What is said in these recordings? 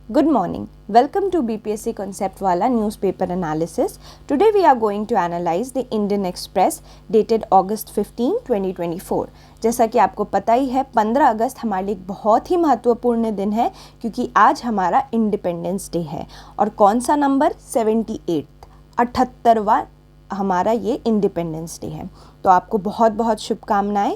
Good morning. Welcome to BPSC Concept Wala newspaper analysis. Today we are going to analyze the Indian Express dated August 15, 2024. जैसा कि आपको पता ही है 15 अगस्त हमारे लिए एक बहुत ही महत्वपूर्ण दिन है क्योंकि आज हमारा इंडिपेंडेंस डे है और कौन सा नंबर 78 78वां हमारा ये इंडिपेंडेंस डे है। तो आपको बहुत बहुत शुभकामनाएं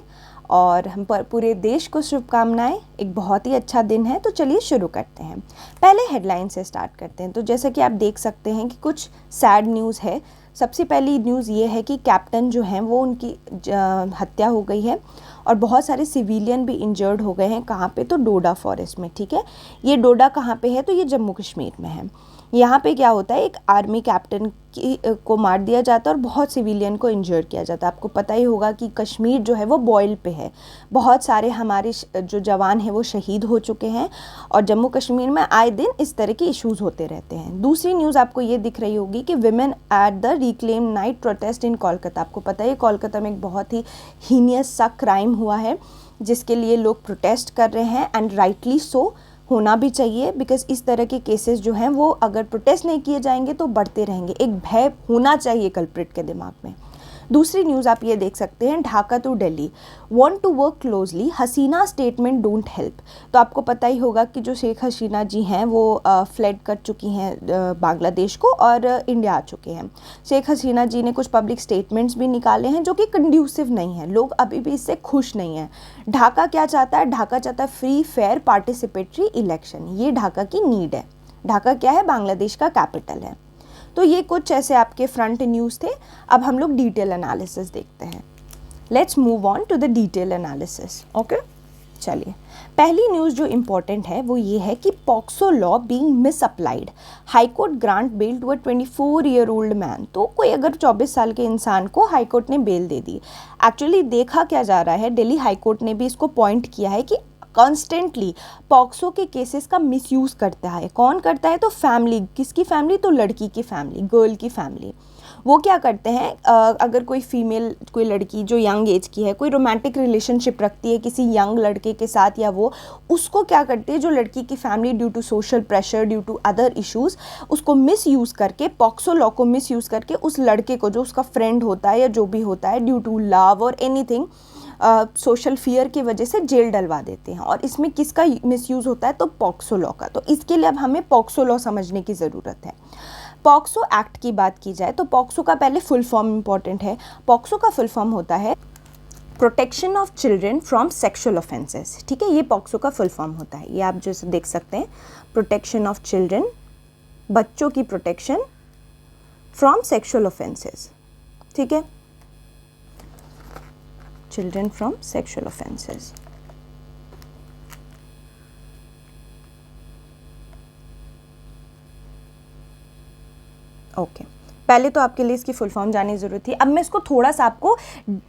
और हम पर पूरे देश को शुभकामनाएं। एक बहुत ही अच्छा दिन है, तो चलिए शुरू करते हैं। पहले हेडलाइन से स्टार्ट करते हैं। तो जैसा कि आप देख सकते हैं कि कुछ सैड न्यूज़ है। सबसे पहली न्यूज़ ये है कि कैप्टन जो हैं वो उनकी हत्या हो गई है और बहुत सारे सिविलियन भी इंजर्ड हो गए हैं। कहाँ पे? तो डोडा फॉरेस्ट में। ठीक है, ये डोडा कहाँ पे है? तो ये जम्मू कश्मीर में है। यहाँ पे क्या होता है, एक आर्मी कैप्टन को मार दिया जाता है और बहुत सिविलियन को इंजर्ड किया जाता है। आपको पता ही होगा कि कश्मीर जो है वो बॉयल पे है। बहुत सारे हमारे जो जवान हैं वो शहीद हो चुके हैं और जम्मू कश्मीर में आए दिन इस तरह के इश्यूज़ होते रहते हैं। दूसरी न्यूज़ आपको ये दिख रही होगी कि women at the reclaim night protest in Kolkata. आपको पता है कोलकाता में एक बहुत ही हीनियस सा क्राइम हुआ है जिसके लिए लोग प्रोटेस्ट कर रहे हैं एंड राइटली सो होना भी चाहिए, बिकॉज इस तरह के केसेस जो हैं वो अगर प्रोटेस्ट नहीं किए जाएंगे तो बढ़ते रहेंगे। एक भय होना चाहिए कल्प्रिट के दिमाग में। दूसरी न्यूज़ आप ये देख सकते हैं, Dhaka to Delhi want to work closely, Hasina statement don't help. तो आपको पता ही होगा कि जो शेख हसीना जी हैं वो फ्लड कर चुकी हैं बांग्लादेश को और इंडिया आ चुके हैं। शेख हसीना जी ने कुछ पब्लिक स्टेटमेंट्स भी निकाले हैं जो कि कंड्यूसिव नहीं है। लोग अभी भी इससे खुश नहीं हैं। ढाका क्या चाहता है? ढाका चाहता है फ्री फेयर पार्टिसिपेटरी इलेक्शन। ये ढाका की नीड है। ढाका क्या है? बांग्लादेश का कैपिटल है। तो ये कुछ ऐसे आपके फ्रंट न्यूज़ थे। अब हम लोग डिटेल एनालिसिस देखते हैं। Let's move on to the detail analysis. Okay, चलिए पहली न्यूज़ जो इम्पोर्टेंट है वो ये है कि POCSO law being misapplied, high court grant bail to a 24-year-old man. तो कोई अगर 24 साल के इंसान को हाई कोर्ट ने बेल दे दी। एक्चुअली देखा क्या जा रहा है, दिल्ली हाई कोर्ट ने भी इसको पॉइंट किया है कि कॉन्स्टेंटली पॉक्सो के केसेस का मिसयूज़ करता है। कौन करता है? तो फैमिली। किसकी फैमिली? तो लड़की की फैमिली, गर्ल की फैमिली। वो क्या करते हैं, अगर कोई फीमेल, कोई लड़की जो यंग एज की है, कोई रोमांटिक रिलेशनशिप रखती है किसी यंग लड़के के साथ, या वो उसको क्या करती है, जो लड़की की family due to social pressure, due to other issues, उसको मिसयूज़ करके, पॉक्सो लॉ को मिसयूज़ करके उस लड़के को, जो उसका फ्रेंड होता है या जो भी होता है, ड्यू टू लव और एनीथिंग, सोशल फियर की वजह से जेल डलवा देते हैं। और इसमें किसका मिसयूज़ होता है? तो पॉक्सो लॉ का। तो इसके लिए अब हमें पॉक्सो लॉ समझने की ज़रूरत है। पॉक्सो एक्ट की बात की जाए तो पॉक्सो का पहले फुल फॉर्म इंपॉर्टेंट है। पॉक्सो का फुल फॉर्म होता है protection of children from sexual offences. ठीक है, ये पॉक्सो का फुल फॉर्म होता है। ये आप जैसे देख सकते हैं, प्रोटेक्शन ऑफ चिल्ड्रेन, बच्चों की प्रोटेक्शन फ्रॉम सेक्शुअल ऑफेंसेस। ठीक है, children from sexual offenses। Okay, पहले तो आपके लिए इसकी फुल फॉर्म जानने की ज़रूरत थी। अब मैं इसको थोड़ा सा आपको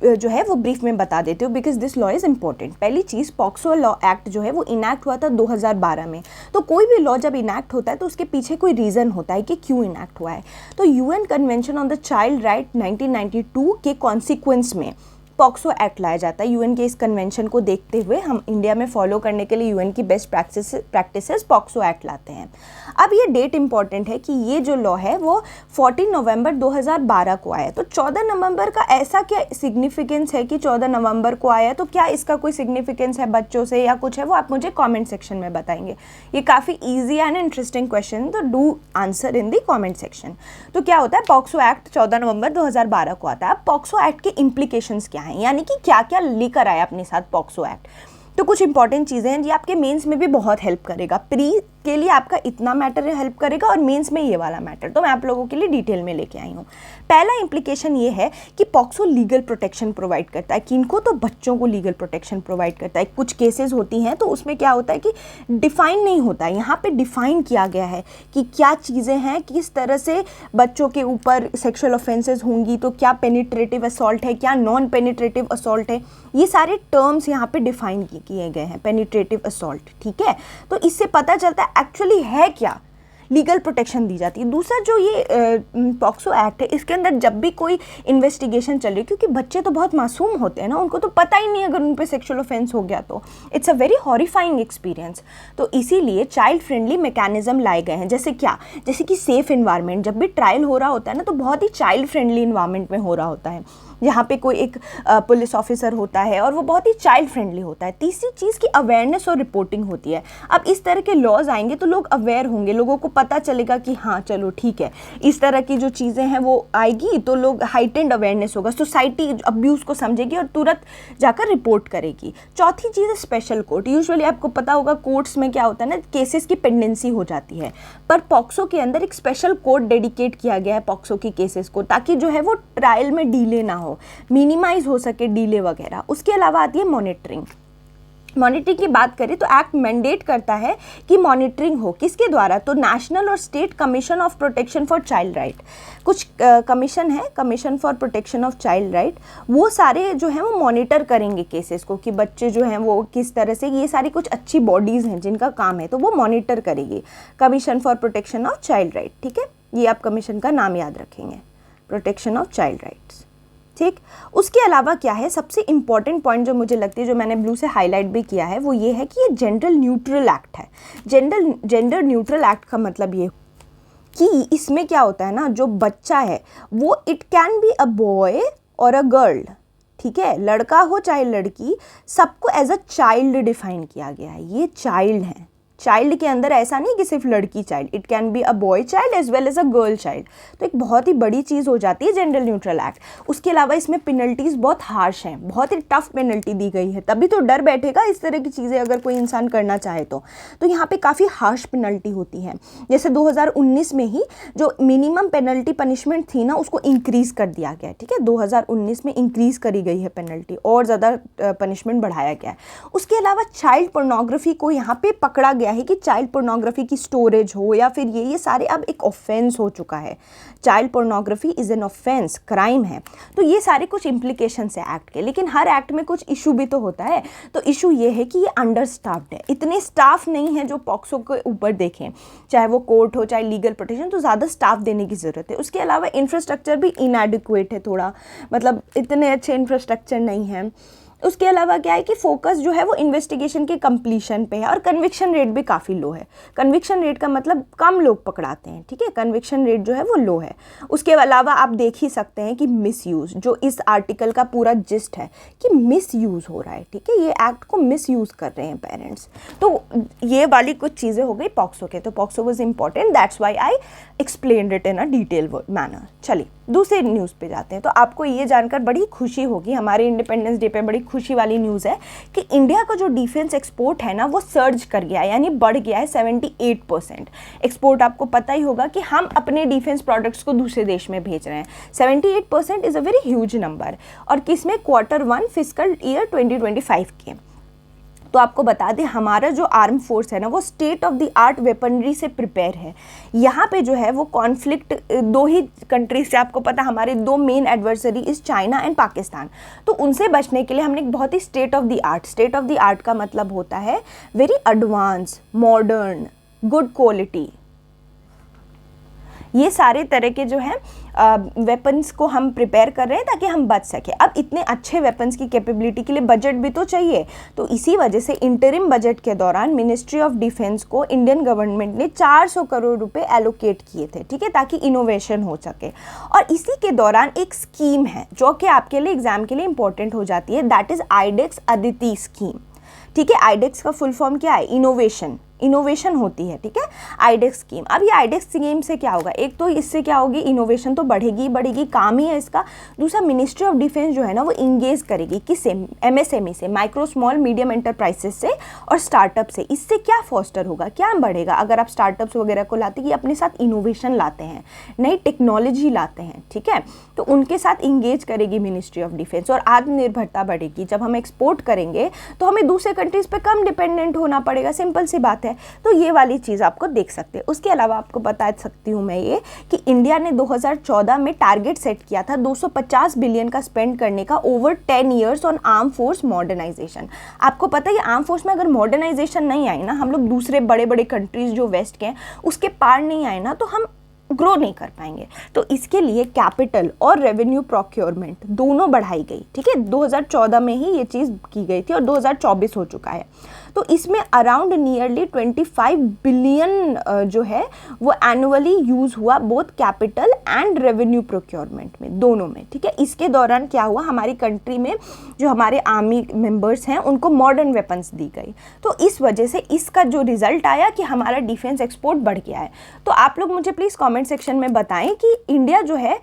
जो है वो ब्रीफ में बता देती हूँ, because this law is important. पहली चीज़, पॉक्सो लॉ एक्ट जो है वो इनैक्ट हुआ था 2012 में। तो कोई भी लॉ जब इनैक्ट होता है तो उसके पीछे कोई रीज़न होता है कि क्यों इनैक्ट हुआ है। तो UN convention on the child right 1992 के कॉन्सिक्वेंस में पॉक्सो एक्ट लाया जाता है। यूएन के इस कन्वेंशन को देखते हुए हम इंडिया में फॉलो करने के लिए यूएन की बेस्ट प्रैक्टिसेस पॉक्सो एक्ट लाते हैं। अब ये डेट इंपॉर्टेंट है कि ये जो लॉ है वो 14 नवंबर 2012 को आया। तो 14 नवंबर का ऐसा क्या सिग्निफिकेंस है कि 14 नवंबर को आया? तो क्या इसका कोई सिग्निफिकेंस है बच्चों से या कुछ है, वो आप मुझे कॉमेंट सेक्शन में बताएंगे। ये काफ़ी ईजी एंड इंटरेस्टिंग क्वेश्चन, तो do answer in the comment section. तो क्या होता है, पॉक्सो एक्ट 14 नवंबर 2012 को आता है। पॉक्सो एक्ट के इम्प्लीकेशंस क्या हैं, यानी कि क्या क्या लेकर आया अपने साथ पॉक्सो एक्ट। तो कुछ इंपॉर्टेंट चीज़ें हैं, ये आपके मेंस में भी बहुत हेल्प करेगा। प्री के लिए आपका इतना मैटर हेल्प करेगा और मेंस में ये वाला मैटर, तो मैं आप लोगों के लिए डिटेल में लेके आई हूँ। पहला इंप्लीकेशन ये है कि पॉक्सो लीगल प्रोटेक्शन प्रोवाइड करता है। किनको? तो बच्चों को लीगल प्रोटेक्शन प्रोवाइड करता है। कुछ केसेस होती हैं तो उसमें क्या होता है कि डिफाइन नहीं होता है। यहाँ पे डिफाइन किया गया है कि क्या चीज़ें हैं, किस तरह से बच्चों के ऊपर सेक्शुअल ऑफेंसेस होंगी, तो क्या पेनिट्रेटिव असॉल्ट है, क्या नॉन पेनिट्रेटिव असॉल्ट है, ये सारे टर्म्स यहाँ पे डिफाइन किए गए हैं। पेनिट्रेटिव असॉल्ट, ठीक है। तो इससे पता चलता है एक्चुअली है क्या। लीगल प्रोटेक्शन दी जाती है। दूसरा जो ये पॉक्सो एक्ट है, इसके अंदर जब भी कोई इन्वेस्टिगेशन चल रही है, क्योंकि बच्चे तो बहुत मासूम होते हैं ना, उनको तो पता ही नहीं अगर उन पर सेक्शुअल ऑफेंस हो गया तो it's a very horrifying experience. तो इसीलिए चाइल्ड फ्रेंडली मैकेनिज्म लाए गए हैं। जैसे क्या, जैसे कि सेफ इन्वायरमेंट, जब भी ट्रायल हो रहा होता है ना तो बहुत ही चाइल्ड फ्रेंडली इन्वायरमेंट में हो रहा होता है, यहाँ पे कोई एक पुलिस ऑफिसर होता है और वो बहुत ही चाइल्ड फ्रेंडली होता है। तीसरी चीज़ की अवेयरनेस और रिपोर्टिंग होती है। अब इस तरह के लॉज आएंगे तो लोग अवेयर होंगे, लोगों को पता चलेगा कि हाँ चलो ठीक है, इस तरह की जो चीज़ें हैं वो आएगी तो लोग हाइटेंड अवेयरनेस होगा, सोसाइटी अब्यूज़ को समझेगी और तुरंत जाकर रिपोर्ट करेगी। चौथी चीज़ है स्पेशल कोर्ट। यूजुअली आपको पता होगा कोर्ट्स में क्या होता है ना, केसेस की पेंडेंसी हो जाती है, पर पॉक्सो के अंदर एक स्पेशल कोर्ट डेडिकेट किया गया है पॉक्सो की केसेस को, ताकि जो है वो ट्रायल में डिले ना हो, मिनिमाइज हो सके डिले वगैरह। उसके अलावा आती है मॉनिटरिंग। मॉनिटरिंग की बात करें तो एक्ट मैंडेट करता है कि मॉनिटरिंग हो, किसके द्वारा, तो नेशनल और state commission of protection for child right. कुछ कमीशन है, commission for protection of child right, वो सारे जो हैं वो मॉनिटर करेंगे केसेस को कि बच्चे जो हैं वो किस तरह से, ये सारी कुछ अच्छी बॉडीज़ हैं जिनका काम है, तो वो मॉनिटर करेगी, commission for protection of child right. ठीक है, ये आप कमीशन का नाम याद रखेंगे, प्रोटेक्शन ऑफ चाइल्ड राइट्स। ठीक, उसके अलावा क्या है, सबसे इंपॉर्टेंट पॉइंट जो मुझे लगती है, जो मैंने ब्लू से हाईलाइट भी किया है, वो ये है कि ये जेंडर न्यूट्रल एक्ट है। जेंडर न्यूट्रल एक्ट का मतलब ये कि इसमें क्या होता है ना, जो बच्चा है वो it can be a boy और अ गर्ल, ठीक है, लड़का हो चाहे लड़की, सबको एज अ चाइल्ड डिफाइन किया गया है। ये चाइल्ड है, चाइल्ड के अंदर ऐसा नहीं कि सिर्फ लड़की child, it can be a boy child as well as a girl child. तो एक बहुत ही बड़ी चीज़ हो जाती है जेंडर न्यूट्रल एक्ट। उसके अलावा इसमें पेनल्टीज़ बहुत हार्श हैं, बहुत ही टफ पेनल्टी दी गई है, तभी तो डर बैठेगा इस तरह की चीज़ें अगर कोई इंसान करना चाहे तो यहाँ पे काफ़ी हार्श पेनल्टी होती है। जैसे 2019 में ही जो मिनिमम पेनल्टी पनिशमेंट थी ना, उसको इंक्रीज़ कर दिया गया है। ठीक है, 2019 में इंक्रीज़ करी गई है पेनल्टी, और ज़्यादा पनिशमेंट बढ़ाया गया है। उसके अलावा चाइल्ड पोर्नोग्राफी को यहाँ पे पकड़ा गया है कि चाइल्ड पोर्नोग्राफी की स्टोरेज हो या फिर ये सारे अब एक ऑफेंस हो चुका है। Child pornography is an offence, crime है। तो ये सारे कुछ इम्प्लीकेशंस है एक्ट के, लेकिन हर एक्ट में कुछ इशू भी तो होता है। तो इशू ये है कि ये अंडर स्टाफ्ड है, इतने स्टाफ नहीं है जो पॉक्सो के ऊपर देखें, चाहे वो कोर्ट हो चाहे लीगल प्रोटेक्शन, तो ज़्यादा स्टाफ देने की ज़रूरत है। उसके अलावा इंफ्रास्ट्रक्चर भी इनएडिक्वेट है थोड़ा, मतलब इतने अच्छे इंफ्रास्ट्रक्चर नहीं है। उसके अलावा क्या है कि फोकस जो है वो इन्वेस्टिगेशन के कंप्लीशन पे है, और कन्विक्शन रेट भी काफ़ी लो है। कन्विक्शन रेट का मतलब कम लोग पकड़ाते हैं, ठीक है, कन्विक्शन रेट जो है वो लो है। उसके अलावा आप देख ही सकते हैं कि मिसयूज़, जो इस आर्टिकल का पूरा जिस्ट है कि मिसयूज़ हो रहा है। ठीक है, ये एक्ट को मिसयूज़ कर रहे हैं पेरेंट्स। तो ये वाली कुछ चीज़ें हो गई पॉक्सो के। तो POCSO was important, that's why I explained it in a detail manner. चलिए दूसरे न्यूज़ पे जाते हैं। तो आपको ये जानकर बड़ी खुशी होगी, हमारे इंडिपेंडेंस डे पे बड़ी खुशी वाली न्यूज़ है कि इंडिया का जो डिफेंस एक्सपोर्ट है ना वो सर्ज कर गया है, यानी बढ़ गया है 78%। एक्सपोर्ट आपको पता ही होगा कि हम अपने डिफेंस प्रोडक्ट्स को दूसरे देश में भेज रहे हैं। 78% is a very huge number, और किसमें, Q1 फिजिकल ईयर 2025 के। तो आपको बता दें हमारा जो आर्म फोर्स है ना वो state of the art weaponry से प्रिपेयर है। यहाँ पे जो है वो कॉन्फ्लिक्ट दो ही कंट्रीज से, आपको पता हमारे दो main adversary is China and Pakistan, तो उनसे बचने के लिए हमने एक बहुत ही स्टेट ऑफ द आर्ट का मतलब होता है very advance, modern, good quality, ये सारे तरह के जो हैं वेपन्स को हम प्रिपेयर कर रहे हैं ताकि हम बच सकें। अब इतने अच्छे वेपन्स की कैपेबिलिटी के लिए बजट भी तो चाहिए, तो इसी वजह से इंटरिम बजट के दौरान मिनिस्ट्री ऑफ डिफेंस को इंडियन गवर्नमेंट ने 400 करोड़ रुपए एलोकेट किए थे, ठीक है, ताकि इनोवेशन हो सके। और इसी के दौरान एक स्कीम है जो कि आपके लिए एग्जाम के लिए इंपॉर्टेंट हो जाती है, that is iDEX Aditi scheme. ठीक है, आईडेक्स का फुल फॉर्म क्या है, इनोवेशन होती है। ठीक है, आईडेक्स स्कीम। अब ये आईडेक्स स्कीम से क्या होगा, एक तो इससे क्या होगी, इनोवेशन तो बढ़ेगी, काम ही है इसका। दूसरा, मिनिस्ट्री ऑफ डिफेंस जो है ना वो इंगेज करेगी किससे, MSME से, माइक्रो स्मॉल मीडियम एंटरप्राइजेस से और स्टार्टअप से। इससे क्या फोस्टर होगा, क्या बढ़ेगा, अगर आप स्टार्टअप्स वगैरह को लाते हैं, अपने साथ इनोवेशन लाते हैं, नई टेक्नोलॉजी लाते हैं, ठीक है, तो उनके साथ इंगेज करेगी मिनिस्ट्री ऑफ डिफेंस, और आत्मनिर्भरता बढ़ेगी। जब हम एक्सपोर्ट करेंगे तो हमें दूसरे कंट्रीज पे कम डिपेंडेंट होना पड़ेगा, सिंपल सी बात है। है, तो ये वाली चीज़ आपको देख सकते हैं। उसके अलावा आपको बता सकती हूँ मैं ये कि इंडिया ने 2014 में टारगेट सेट किया था 250 बिलियन का स्पेंड करने का over 10 years on arm force modernisation. आपको पता है आर्म फोर्स में अगर मॉडर्नाइजेशन नहीं आई ना, हम लोग दूसरे बड़े बड़े कंट्रीज जो वेस्ट के हैं उसके पार नहीं आए ना, तो हम ग्रो नहीं कर पाएंगे। तो इसके लिए कैपिटल और रेवेन्यू प्रोक्योरमेंट दोनों बढ़ाई गई, ठीक है। 2014 में ही ये चीज़ की गई थी और 2024 हो चुका है। तो इसमें अराउंड नियरली 25 बिलियन जो है वो एनुअली यूज़ हुआ both capital and revenue procurement में, दोनों में, ठीक है। इसके दौरान क्या हुआ, हमारी कंट्री में जो हमारे आर्मी मेंबर्स हैं उनको मॉडर्न वेपन्स दी गई। तो इस वजह से इसका जो रिजल्ट आया कि हमारा डिफेंस एक्सपोर्ट बढ़ गया है। तो आप लोग मुझे प्लीज़ कॉमेंट सेक्शन में बताएं कि इंडिया जो है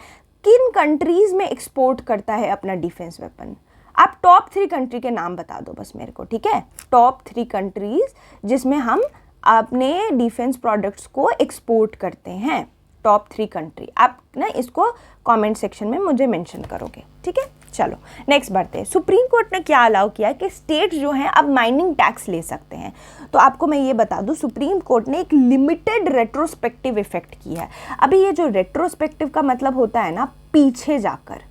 किन कंट्रीज़ में एक्सपोर्ट करता है अपना डिफेंस वेपन। आप टॉप 3 कंट्री के नाम बता दो बस मेरे को, ठीक है। टॉप 3 कंट्रीज जिसमें हम अपने डिफेंस प्रोडक्ट्स को एक्सपोर्ट करते हैं, टॉप 3 कंट्री। आप ना इसको कमेंट सेक्शन में मुझे मेंशन करोगे, ठीक है। चलो नेक्स्ट बढ़ते हैं। सुप्रीम कोर्ट ने क्या अलाउ किया कि स्टेट जो हैं अब माइनिंग टैक्स ले सकते हैं। तो आपको मैं ये बता दूं, सुप्रीम कोर्ट ने एक लिमिटेड रेट्रोस्पेक्टिव इफेक्ट किया है। अभी ये जो रेट्रोस्पेक्टिव का मतलब होता है ना, पीछे जाकर,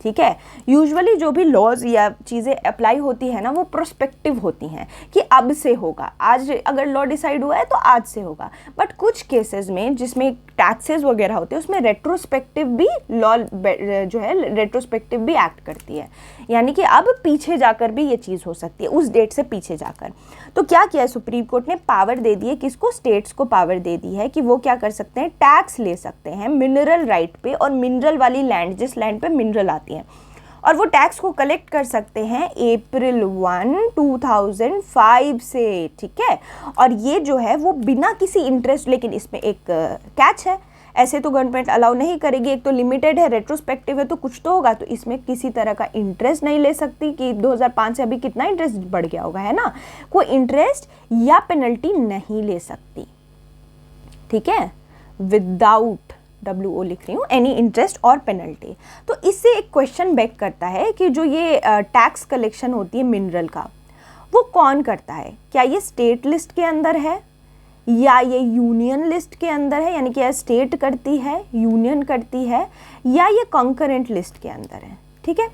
ठीक है। यूजुअली जो भी लॉज या चीज़ें अप्लाई होती है ना वो प्रोस्पेक्टिव होती हैं कि अब से होगा, आज अगर लॉ डिसाइड हुआ है तो आज से होगा। बट कुछ केसेस में जिसमें टैक्सेस वगैरह होते हैं उसमें रेट्रोस्पेक्टिव भी लॉ जो है रेट्रोस्पेक्टिव भी एक्ट करती है, यानी कि अब पीछे जाकर भी ये चीज़ हो सकती है, उस डेट से पीछे जाकर। तो क्या किया है सुप्रीम कोर्ट ने, पावर दे दी है, किसको, स्टेट्स को पावर दे दी है कि वो क्या कर सकते हैं, टैक्स ले सकते हैं मिनरल राइट पे और मिनरल वाली लैंड, जिस लैंड पे मिनरल आती है, और वो टैक्स को कलेक्ट कर सकते हैं अप्रैल 1, 2005 से, ठीक है। और ये जो है वो बिना किसी इंटरेस्ट, लेकिन इसमें एक कैच है, ऐसे तो गवर्नमेंट अलाउ नहीं करेगी। एक तो लिमिटेड है, रेट्रोस्पेक्टिव है, तो कुछ तो होगा, तो इसमें किसी तरह का इंटरेस्ट नहीं ले सकती कि 2005 से अभी कितना इंटरेस्ट बढ़ गया होगा, है ना। कोई इंटरेस्ट या पेनल्टी नहीं ले सकती, ठीक है, विदाउट WO लिख रही हूँ, एनी इंटरेस्ट और पेनल्टी। तो इससे एक क्वेश्चन बैक करता है कि जो ये टैक्स कलेक्शन होती है मिनरल का, वो कौन करता है, क्या ये स्टेट लिस्ट के अंदर है या ये यूनियन लिस्ट के अंदर है, यानी कि या स्टेट करती है, यूनियन करती है, या ये कॉन्करेंट लिस्ट के अंदर है, ठीक है।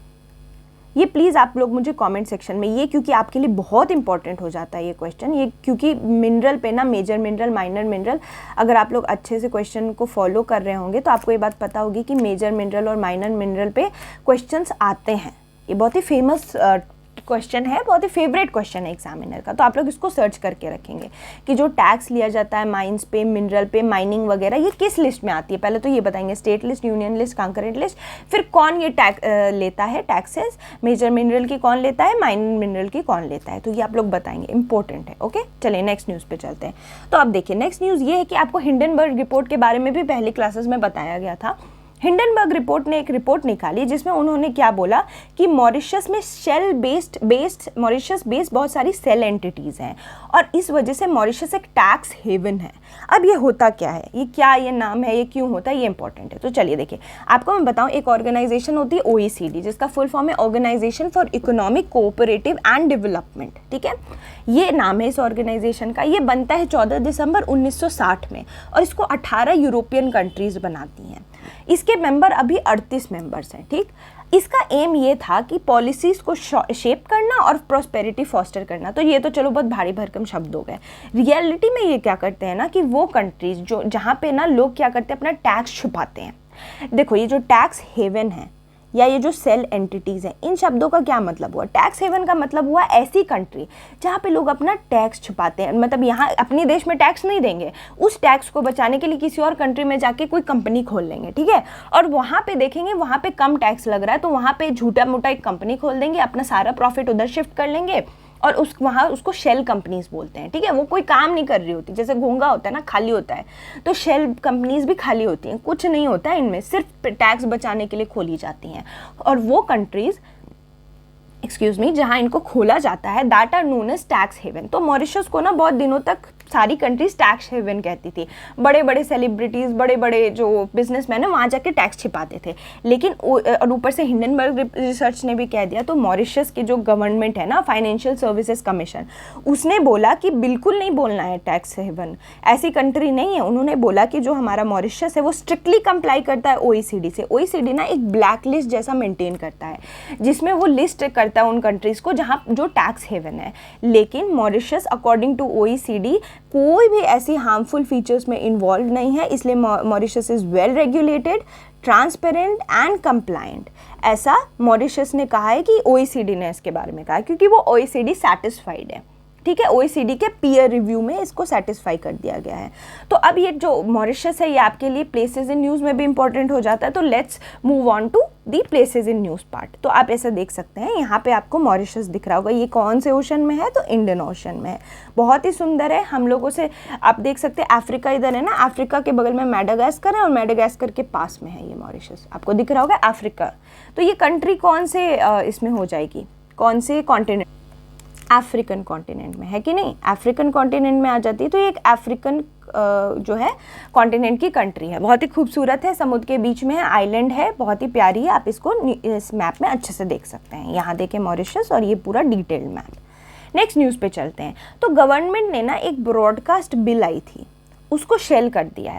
ये प्लीज़ आप लोग मुझे कमेंट सेक्शन में, ये क्योंकि आपके लिए बहुत इंपॉर्टेंट हो जाता है ये क्वेश्चन, ये क्योंकि मिनरल पे ना मेजर मिनरल, माइनर मिनरल, अगर आप लोग अच्छे से क्वेश्चन को फॉलो कर रहे होंगे तो आपको ये बात पता होगी कि मेजर मिनरल और माइनर मिनरल पे क्वेश्चंस आते हैं। ये बहुत ही फेमस क्वेश्चन है, बहुत ही फेवरेट क्वेश्चन है एग्जामिनर का। तो आप लोग इसको सर्च करके रखेंगे कि जो टैक्स लिया जाता है माइंस पे, मिनरल पे, माइनिंग वगैरह, ये किस लिस्ट में आती है। पहले तो ये बताएंगे state list, union list, concurrent list, फिर कौन ये लेता है टैक्सेस, मेजर मिनरल की कौन लेता है, माइनर मिनरल की कौन लेता है, तो ये आप लोग बताएंगे, इंपॉर्टेंट है। ओके, चलिए नेक्स्ट न्यूज़ पे चलते हैं। तो अब देखिए नेक्स्ट न्यूज़ ये है कि आपको हिंडनबर्ग रिपोर्ट के बारे में भी पहले क्लासेस में बताया गया था। हिंडनबर्ग रिपोर्ट ने एक रिपोर्ट निकाली जिसमें उन्होंने क्या बोला कि मॉरिशस में मॉरिशस बेस्ड बहुत सारी सेल एंटिटीज़ हैं और इस वजह से मॉरिशस एक टैक्स हेवन है। अब ये होता क्या है, ये क्या ये नाम है, ये क्यों होता है, ये इंपॉर्टेंट है। तो चलिए देखिए, आपको मैं बताऊं, एक ऑर्गेनाइजेशन होती है OECD, जिसका फुल फॉर्म है organisation for economic cooperative and development, ठीक है, ये नाम है इस ऑर्गेनाइजेशन का। ये बनता है 14 दिसंबर 1960 में और इसको 18 यूरोपियन कंट्रीज बनाती हैं। इसके मेंबर अभी 38 मेंबर्स हैं, ठीक। इसका एम ये था कि पॉलिसीज़ को शेप करना और प्रॉस्पेरिटी फॉस्टर करना। तो ये तो चलो बहुत भारी भरकम शब्द हो गए। रियलिटी में ये क्या करते हैं ना कि वो कंट्रीज जो जहाँ पे ना लोग क्या करते हैं, अपना टैक्स छुपाते हैं। देखो ये जो टैक्स हेवन है या ये जो सेल एंटिटीज़ हैं, इन शब्दों का क्या मतलब हुआ। टैक्स हेवन का मतलब हुआ ऐसी कंट्री जहाँ पे लोग अपना टैक्स छुपाते हैं, मतलब यहाँ अपने देश में टैक्स नहीं देंगे, उस टैक्स को बचाने के लिए किसी और कंट्री में जाके कोई कंपनी खोल लेंगे, ठीक है, और वहाँ पे देखेंगे वहाँ पे कम टैक्स लग रहा है तो वहाँ पे झूठा मोटा एक कंपनी खोल देंगे, अपना सारा प्रॉफिट उधर शिफ्ट कर लेंगे और वहाँ उसको शेल कंपनीज बोलते हैं, ठीक है। वो कोई काम नहीं कर रही होती, जैसे घोंगा होता है ना, खाली होता है, तो शेल कंपनीज भी खाली होती हैं, कुछ नहीं होता है इनमें, सिर्फ टैक्स बचाने के लिए खोली जाती हैं। और वो कंट्रीज जहाँ इनको खोला जाता है that are known as tax haven. तो मॉरिशस को ना बहुत दिनों तक सारी कंट्रीज टैक्स हेवन कहती थी। बड़े बड़े सेलिब्रिटीज़, बड़े बड़े जो बिजनेसमैन है वहाँ जाके टैक्स छिपाते थे। लेकिन और ऊपर से हिंडनबर्ग रिसर्च ने भी कह दिया, तो मॉरिशस की जो गवर्नमेंट है ना, फाइनेंशियल सर्विसेज कमीशन, उसने बोला कि बिल्कुल नहीं बोलना है टैक्स हेवन, ऐसी कंट्री नहीं है। उन्होंने बोला कि जो हमारा मॉरिशस है वो स्ट्रिक्टली कंप्लाई करता है OECD से। OECD ना एक ब्लैक लिस्ट जैसा मेंटेन करता है, जिसमें वो लिस्ट करता है उन कंट्रीज़ को जहाँ जो टैक्स हेवन है। लेकिन मॉरिशस अकॉर्डिंग टू OECD कोई भी ऐसी हार्मफुल फीचर्स में इन्वॉल्व नहीं है, इसलिए Mauritius is well regulated, transparent and compliant. ऐसा मॉरिशस ने कहा है कि OECD ने इसके बारे में कहा है, क्योंकि वो OECD सेटिस्फाइड है। ठीक है, OECD के पीयर रिव्यू में इसको सेटिस्फाई कर दिया गया है। तो अब ये जो मॉरिशस है ये आपके लिए प्लेसेस इन न्यूज़ में भी इंपॉर्टेंट हो जाता है। तो let's move on to the places in news part. तो आप ऐसा देख सकते हैं, यहाँ पे आपको मॉरिशस दिख रहा होगा। ये कौन से ओशन में है? तो इंडियन ओशन में है। बहुत ही सुंदर है। हम लोगों से आप देख सकते हैं अफ्रीका इधर है ना, अफ्रीका के बगल में मैडागास्कर है और मैडागास्कर के पास में है ये मॉरिशस। आपको दिख रहा होगा अफ्रीका। तो ये कंट्री कौन से इसमें हो जाएगी, कौन से कॉन्टिनेंट? अफ्रीकन कॉन्टिनेंट में है कि नहीं? अफ्रीकन कॉन्टिनेंट में आ जाती है। तो ये एक अफ्रीकन जो है कॉन्टिनेंट की कंट्री है। बहुत ही खूबसूरत है, समुद्र के बीच में है, आइलैंड है, बहुत ही प्यारी है। आप इसको इस मैप में अच्छे से देख सकते हैं। यहाँ देखें मॉरिशस और ये पूरा डिटेल्ड मैप। नेक्स्ट न्यूज़ पे चलते हैं। तो गवर्नमेंट ने ना एक ब्रॉडकास्ट बिल आई थी, उसको शेल्फ कर दिया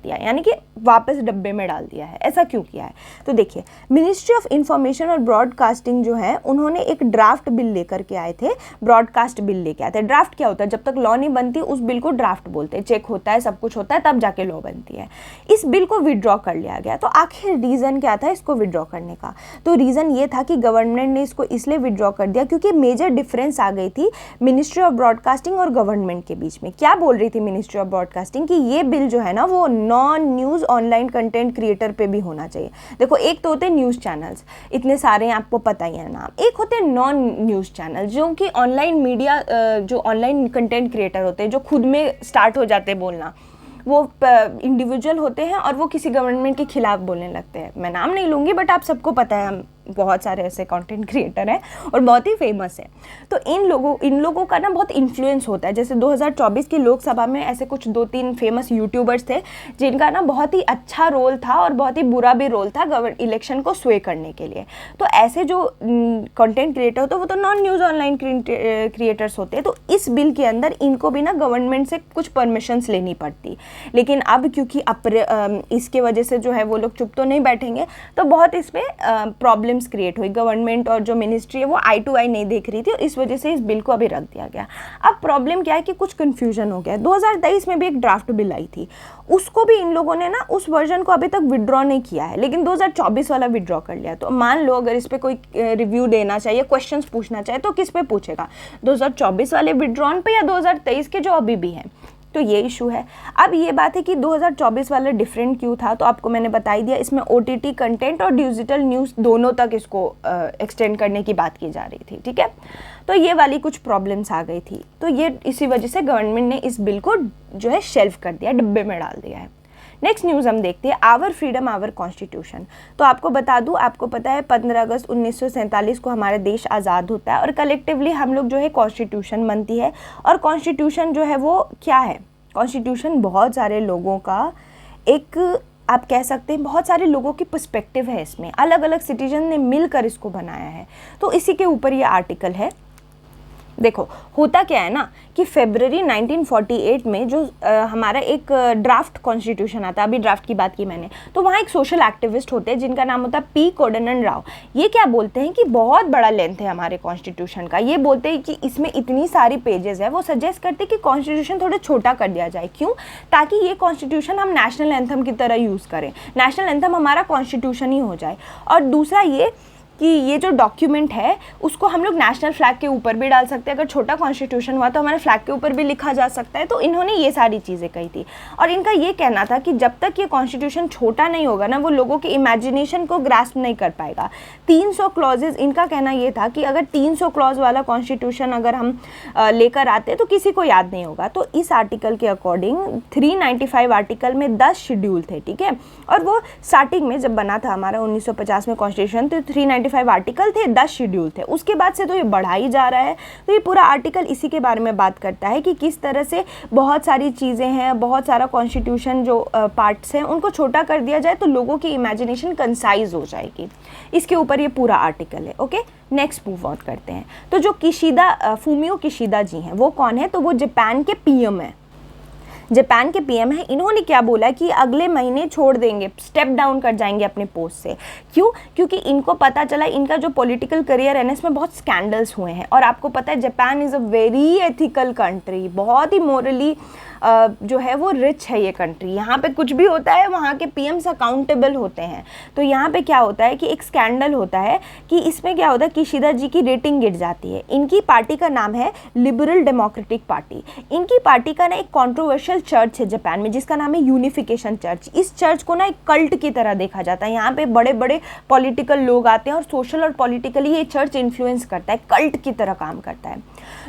है, यानी कि वापस डब्बे में डाल दिया है। ऐसा क्यों किया है? तो देखिए, मिनिस्ट्री ऑफ इंफॉर्मेशन और ब्रॉडकास्टिंग जो है, उन्होंने एक ड्राफ्ट बिल लेकर के आए थे। ब्रॉडकास्ट बिल लेके आए थे। ड्राफ्ट क्या होता है? जब तक लॉ नहीं बनती उस बिल को ड्राफ्ट बोलते हैं। चेक होता है, सब कुछ होता है, तब जाके लॉ बनती है। इस बिल को विड्रॉ कर लिया गया। तो आखिर रीज़न क्या था इसको विड्रॉ करने का? तो रीज़न ये था कि गवर्नमेंट ने इसको इसलिए विड्रॉ कर दिया क्योंकि मेजर डिफरेंस आ गई थी मिनिस्ट्री ऑफ ब्रॉडकास्टिंग और गवर्नमेंट के बीच में। क्या बोल रही थी मिनिस्ट्री ऑफ ब्रॉडकास्टिंग? कि ये बिल जो है ना वो non news online content creator पे भी होना चाहिए। देखो, एक तो होते हैं न्यूज़ चैनल्स, इतने सारे आपको पता ही है नाम। एक होते हैं नॉन न्यूज़ चैनल, जो कि ऑनलाइन मीडिया, जो ऑनलाइन कंटेंट क्रिएटर होते हैं, जो खुद में स्टार्ट हो जाते हैं बोलना। वो इंडिविजुअल होते हैं और वो किसी गवर्नमेंट के खिलाफ बोलने लगते हैं। मैं नाम नहीं लूँगी, बट आप सबको पता है, हम बहुत सारे ऐसे कंटेंट क्रिएटर हैं और बहुत ही फेमस है। तो इन लोगों का ना बहुत इन्फ्लुएंस होता है। जैसे 2024 की लोकसभा में ऐसे कुछ 2-3 फेमस यूट्यूबर्स थे जिनका ना बहुत ही अच्छा रोल था और बहुत ही बुरा भी रोल था इलेक्शन को स्वे करने के लिए। तो ऐसे जो कंटेंट क्रिएटर होते हैं वो तो नॉन न्यूज़ ऑनलाइन क्रिएटर्स होते हैं। तो इस बिल के अंदर इनको भी ना गवर्नमेंट से कुछ परमिशंस लेनी पड़ती। लेकिन अब क्योंकि इसके वजह से जो है वो लोग चुप तो नहीं बैठेंगे, तो बहुत इसमें प्रॉब्लम क्रिएट हुई। गवर्नमेंट और जो मिनिस्ट्री है वो आई टू आई नहीं देख रही थी और इस वजह से इस बिल को अभी रख दिया गया। अब प्रॉब्लम क्या है कि कुछ कंफ्यूजन हो गया। 2023 में भी एक ड्राफ्ट बिल आई थी, उसको भी इन लोगों ने ना उस वर्जन को अभी तक विड्रॉ नहीं किया है, लेकिन 2024 वाला विड्रॉ कर लिया। तो मान लो अगर इस पर कोई रिव्यू देना चाहिए, क्वेश्चंस पूछना चाहे, तो किस पे पूछेगा? 2024 वाले विड्रॉन पे या 2023 के जो अभी भी हैं? तो ये इशू है। अब ये बात है कि 2024 वाला डिफरेंट क्यों था, तो आपको मैंने बता ही दिया। इसमें OTT कंटेंट और डिजिटल न्यूज़ दोनों तक इसको एक्सटेंड करने की बात की जा रही थी। ठीक है, तो ये वाली कुछ प्रॉब्लम्स आ गई थी। तो ये इसी वजह से गवर्नमेंट ने इस बिल को जो है शेल्फ कर दिया, डब्बे में डाल दिया है। नेक्स्ट न्यूज़ हम देखते हैं, आवर फ्रीडम आवर कॉन्स्टिट्यूशन। तो आपको बता दूं, आपको पता है 15 अगस्त 1947 को हमारा देश आज़ाद होता है और कलेक्टिवली हम लोग जो है कॉन्स्टिट्यूशन बनती है। और कॉन्स्टिट्यूशन जो है वो क्या है? कॉन्स्टिट्यूशन बहुत सारे लोगों का एक, आप कह सकते हैं बहुत सारे लोगों की पर्सपेक्टिव है। इसमें अलग अलग सिटीजन ने मिलकर इसको बनाया है। तो इसी के ऊपर ये आर्टिकल है। देखो, होता क्या है ना कि फरवरी 1948 में जो हमारा एक ड्राफ्ट कॉन्स्टिट्यूशन आता है, अभी ड्राफ्ट की बात की मैंने, तो वहाँ एक सोशल एक्टिविस्ट होते हैं जिनका नाम होता है P. कोदंड राव। ये क्या बोलते हैं कि बहुत बड़ा लेंथ है हमारे कॉन्स्टिट्यूशन का। ये बोलते हैं कि इसमें इतनी सारी पेजेस है। वो सजेस्ट करते हैं कि कॉन्स्टिट्यूशन थोड़ा छोटा कर दिया जाए। क्यों? ताकि ये कॉन्स्टिट्यूशन हम नेशनल एंथम की तरह यूज़ करें, नेशनल एंथम हमारा कॉन्स्टिट्यूशन ही हो जाए। और दूसरा ये कि ये जो डॉक्यूमेंट है उसको हम लोग नेशनल फ्लैग के ऊपर भी डाल सकते हैं। अगर छोटा कॉन्स्टिट्यूशन हुआ तो हमारे फ्लैग के ऊपर भी लिखा जा सकता है। तो इन्होंने ये सारी चीज़ें कही थी और इनका ये कहना था कि जब तक ये कॉन्स्टिट्यूशन छोटा नहीं होगा ना, वो लोगों की इमेजिनेशन को ग्रास्प नहीं कर पाएगा। 300 क्लॉजेज, इनका कहना ये था कि अगर 300 क्लॉज वाला कॉन्स्टिट्यूशन अगर हम लेकर आते तो किसी को याद नहीं होगा। तो इस आर्टिकल के अकॉर्डिंग 395 आर्टिकल में 10 शेड्यूल थे। ठीक है, और वो स्टार्टिंग में जब बना था हमारा 1950 में कॉन्स्टिट्यूशन, तो 395 25 आर्टिकल थे, 10 शेड्यूल थे, उसके बाद से तो ये बढ़ा ही जा रहा है। तो ये पूरा आर्टिकल इसी के बारे में बात करता है कि किस तरह से बहुत सारी चीज़ें हैं, बहुत सारा कॉन्स्टिट्यूशन जो पार्ट्स हैं उनको छोटा कर दिया जाए तो लोगों की इमेजिनेशन कंसाइज हो जाएगी। इसके ऊपर ये पूरा आर्टिकल है। ओके, नेक्स्ट मूव ऑन करते हैं। तो जो फूमियो किशिदा जी हैं वो कौन है? तो वो जापान के पीएम है। जापान के पीएम है। इन्होंने क्या बोला कि अगले महीने छोड़ देंगे, स्टेप डाउन कर जाएंगे अपने पोस्ट से। क्यों? क्योंकि इनको पता चला इनका जो पॉलिटिकल करियर है ना इसमें बहुत स्कैंडल्स हुए हैं। और आपको पता है Japan is a very ethical country, बहुत ही मोरली जो है वो रिच है ये कंट्री। यहाँ पे कुछ भी होता है वहाँ के पीएम्स अकाउंटेबल होते हैं। तो यहाँ पे क्या होता है कि एक स्कैंडल होता है कि इसमें क्या होता है, किशिदा जी की रेटिंग गिर जाती है। इनकी पार्टी का नाम है लिबरल डेमोक्रेटिक पार्टी। इनकी पार्टी का ना एक कॉन्ट्रोवर्शियल चर्च है जापान में जिसका नाम है यूनिफिकेशन चर्च। इस चर्च को ना एक कल्ट की तरह देखा जाता है। यहाँ पे बड़े बड़े पॉलिटिकल लोग आते हैं और सोशल और पॉलिटिकली ये चर्च इन्फ्लुएंस करता है, कल्ट की तरह काम करता है।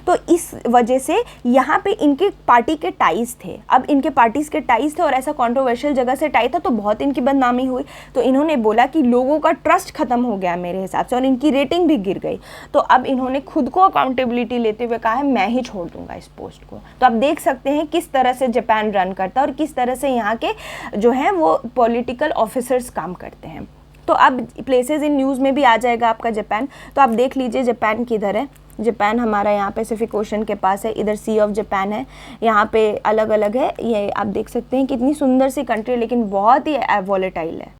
तो इस वजह से यहाँ पे इनके पार्टी के टाइज थे। अब इनके पार्टीज के टाइज थे और ऐसा कंट्रोवर्शियल जगह से टाई था तो बहुत इनकी बदनामी हुई। तो इन्होंने बोला कि लोगों का ट्रस्ट खत्म हो गया मेरे हिसाब से और इनकी रेटिंग भी गिर गई। तो अब इन्होंने खुद को अकाउंटेबिलिटी लेते हुए कहा है मैं ही छोड़ दूंगा इस पोस्ट को। तो आप देख सकते हैं किस तरह से जापान रन करता है और किस तरह से यहाँ के जो हैं वो पॉलिटिकल ऑफिसर्स काम करते हैं। तो अब प्लेसेस इन न्यूज़ में भी आ जाएगा आपका जापान। तो आप देख लीजिए जापान किधर है। जापान हमारा यहाँ पैसिफिक ओशन के पास है, इधर सी ऑफ जापान है, यहाँ पे अलग अलग है। ये आप देख सकते हैं कितनी सुंदर सी कंट्री है लेकिन बहुत ही वॉलेटाइल है।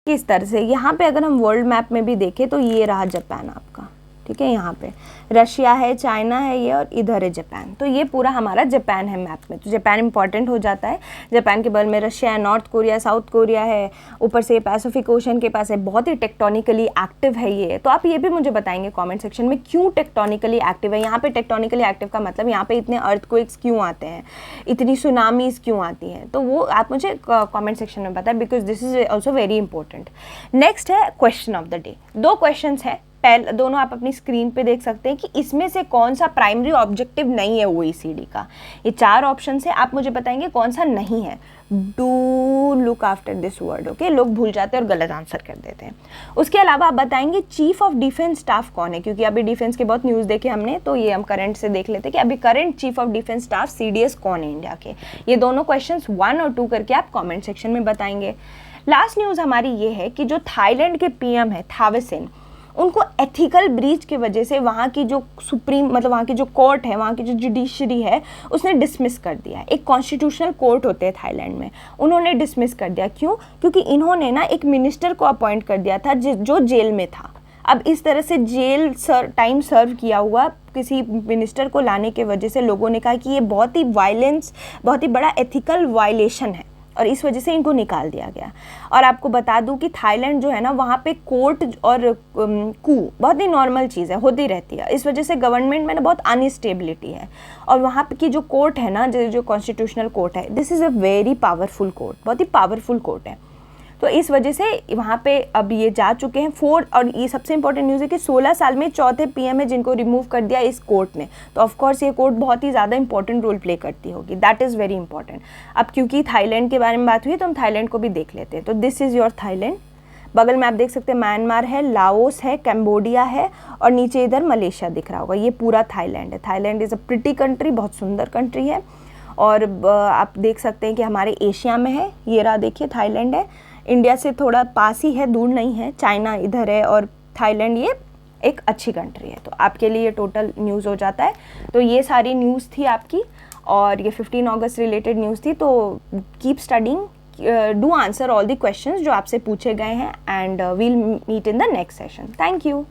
किस तरह से यहाँ पे अगर हम वर्ल्ड मैप में भी देखें तो ये रहा जापान आपका, ठीक है। यहाँ पे रशिया है, चाइना है ये और इधर है जापान। तो ये पूरा हमारा जापान है मैप में। तो जापान इंपॉर्टेंट हो जाता है। जापान के बगल में रशिया है, नॉर्थ कोरिया, साउथ कोरिया है, ऊपर से पैसिफिक ओशन के पास है, बहुत ही टेक्टोनिकली एक्टिव है ये। तो आप ये भी मुझे बताएंगे कमेंट सेक्शन में क्यों टेक्टोनिकली एक्टिव है। यहाँ पे टेक्टोनिकली एक्टिव का मतलब यहाँ पे इतने अर्थक्वेक्स क्यों आते हैं, इतनी सुनामीज क्यों आती हैं, तो वो आप मुझे कमेंट सेक्शन में बताएं because this is also very important. Next है question of the day. 2 question है, पहले दोनों आप अपनी स्क्रीन पे देख सकते हैं कि इसमें से कौन सा प्राइमरी ऑब्जेक्टिव नहीं है ओईसीडी का। ये 4 ऑप्शन है, आप मुझे बताएंगे कौन सा नहीं है। Do look after this word. Okay, लोग भूल जाते हैं और गलत आंसर कर देते हैं। उसके अलावा आप बताएंगे चीफ ऑफ डिफेंस स्टाफ कौन है, क्योंकि अभी डिफेंस के बहुत न्यूज़ देखे हमने, तो ये हम करंट से देख लेते हैं कि अभी current chief of defence staff CDS कौन है इंडिया के। ये दोनों क्वेश्चन 1 और 2 करके आप कॉमेंट सेक्शन में बताएंगे। लास्ट न्यूज़ हमारी ये है कि जो थाईलैंड के पीएम है थावेसेन, उनको एथिकल ब्रीच की वजह से वहाँ की जो सुप्रीम मतलब वहाँ की जो कोर्ट है, वहाँ की जो जुडिशरी है, उसने डिसमिस कर दिया। एक कॉन्स्टिट्यूशनल कोर्ट होते हैं थाईलैंड में, उन्होंने डिसमिस कर दिया। क्यों? क्योंकि इन्होंने ना एक मिनिस्टर को अपॉइंट कर दिया था जो जेल में था। अब इस तरह से जेल टाइम सर्व किया हुआ किसी मिनिस्टर को लाने के वजह से लोगों ने कहा कि ये बहुत ही वायलेंस, बहुत ही बड़ा एथिकल वायलेशन है और इस वजह से इनको निकाल दिया गया। और आपको बता दूं कि थाईलैंड जो है ना, वहाँ पे कोर्ट और कू बहुत ही नॉर्मल चीज़ है, होती रहती है। इस वजह से गवर्नमेंट में ना बहुत अनस्टेबिलिटी है। और वहाँ की जो कोर्ट है ना, जो कॉन्स्टिट्यूशनल कोर्ट है, this is a very powerful court, बहुत ही पावरफुल कोर्ट है। तो इस वजह से वहाँ पे अब ये जा चुके हैं 4। और ये सबसे इंपॉर्टेंट न्यूज़ है कि 16 साल में चौथे पीएम है जिनको रिमूव कर दिया इस कोर्ट ने। तो ऑफकोर्स ये कोर्ट बहुत ही ज़्यादा इंपॉर्टेंट रोल प्ले करती होगी, दैट इज़ वेरी इंपॉर्टेंट। अब क्योंकि थाईलैंड के बारे में बात हुई तो हम थाईलैंड को भी देख लेते हैं। तो दिस इज़ योर थाईलैंड। बगल में आप देख सकते हैं म्यांमार है, लाओस है, कैम्बोडिया है और नीचे इधर मलेशिया दिख रहा होगा। ये पूरा थाईलैंड है। Thailand is a pretty country, बहुत सुंदर कंट्री है। और आप देख सकते हैं कि हमारे एशिया में है। ये रहा, देखिए थाईलैंड है, इंडिया से थोड़ा पास ही है, दूर नहीं है। चाइना इधर है और थाईलैंड ये एक अच्छी कंट्री है। तो आपके लिए ये टोटल न्यूज़ हो जाता है। तो ये सारी न्यूज़ थी आपकी और ये 15 अगस्त रिलेटेड न्यूज़ थी। तो keep studying, do answer all the questions जो आपसे पूछे गए हैं and we'll meet in the next session. Thank you.